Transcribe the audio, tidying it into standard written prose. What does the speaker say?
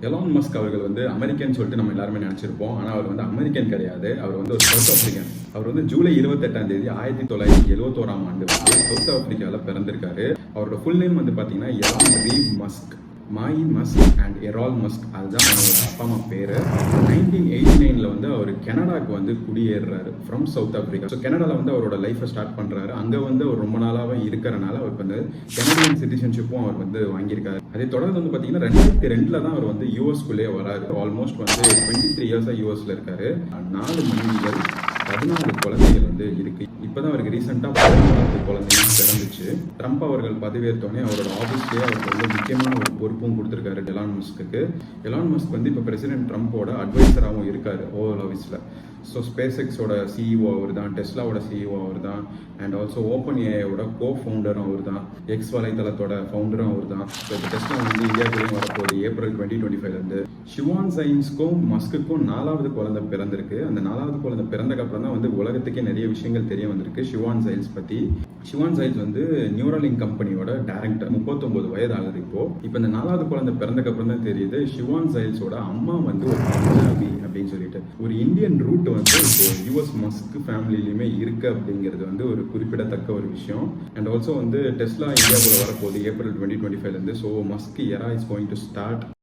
Elon Musk அவர்கள் வந்து American சொல்லிட்டு நம்ம எல்லாருமே நினைச்சிருப்போம். ஆனால் அவர் வந்து அமெரிக்கன் கிடையாது. அவர் வந்து ஒரு சவுத் ஆப்பிரிக்கன். அவர் வந்து ஜூலை 28ஆம் தேதி 1971ஆம் ஆண்டு வந்து சவுத் ஆப்பிரிக்காவில் பிறந்திருக்காரு. அவரோட ஃபுல் நேம் வந்து பார்த்தீங்கன்னா Elon Reeve Musk, Maye Musk and Errol Musk. அதுதான் அவரோட அப்பா அம்மா பேர். 1989 வந்து அவர் கனடாவுக்கு வந்து குடியேறாரு ஃப்ரம் சவுத் ஆப்பிரிக்கா. ஸோ கனடாவில் வந்து அவரோட லைஃப்பை ஸ்டார்ட் பண்ணுறாரு. அங்கே வந்து அவர் ரொம்ப நாளாகவே இருக்கிறனால அவருக்கு வந்து கனடியன் சிட்டிசன்ஷிப்பும் அவர் வந்து வாங்கியிருக்காரு. அதை தொடர்ந்து வந்து பார்த்தீங்கன்னா 2002 தான் அவர் வந்து யூஎஸ்குள்ளேயே வராரு. ஆல்மோஸ்ட் வந்து 23 இயர்ஸாக யூஎஸ்ல இருக்காரு. 4 மனைவிகள், 14 குழந்தைகள் வந்து இருக்கு. இப்போதான் அவருக்கு ரீசெண்டாக 14 குழந்தைகள் பிறந்துச்சு. ட்ரம்ப் அவர்கள் பதவியேற்றோடனே அவரோட ஆஃபீஸ்லேயே அவருக்கு வந்து முக்கியமான ஒரு பொறுப்பும் கொடுத்துருக்காரு எலான் மஸ்க்கு. எலான் மஸ்க் வந்து இப்போ பிரசிடென்ட் ட்ரம்ப்போட அட்வைசராகவும் இருக்காரு ஓவல் ஆஃபீஸில். ஸோ ஸ்பேஸ் எக்ஸோட சிஇஓ அவர் தான், டெஸ்லாவோட சிஇஓ அவர் தான், அண்ட் ஆல்சோ ஓப்பன் ஏஐயோட கோ ஃபவுண்டரும் அவர் தான், எக்ஸ் வலைத்தளத்தோட ஃபவுண்டரும் அவர் தான். ஸோ இப்போ டெஸ்லா வந்து இந்தியாவுக்குள்ளேயும் வரப்போகுது ஏப்ரல் 2025 ஷிவான் சைன்ஸ்க்கும் மஸ்க்குக்கும் 4வது குழந்தை பிறந்திருக்கு. அந்த 4வது குழந்தை பிறந்தக்கப்புறம் தான் வந்து உலகத்துக்கே நிறைய விஷயங்கள் தெரிய வந்திருக்கு ஷிவான் சைல்ஸ் பற்றி. ஷிவான் சைல்ஸ் வந்து நியூரலிங்க் கம்பெனியோட டைரக்டர். 39 வயது ஆகுது இப்போ இந்த 4வது குழந்தை பிறந்தக்கப்புறம் தான் தெரியுது ஷிவான் சைல்ஸோட அம்மா வந்து ஒரு பஞ்சாபி அப்படின்னு சொல்லிட்டு. ஒரு இந்தியன் ரூட் வந்து இப்போ யூஎஸ் மஸ்க் ஃபேமிலியிலுமே இருக்கு அப்படிங்கிறது வந்து ஒரு குறிப்பிடத்தக்க ஒரு விஷயம். அண்ட் ஆல்சோ வந்து டெஸ்லா இந்தியாவுக்குள்ள வரப்போகுது April 2025. So Musk era is going to start.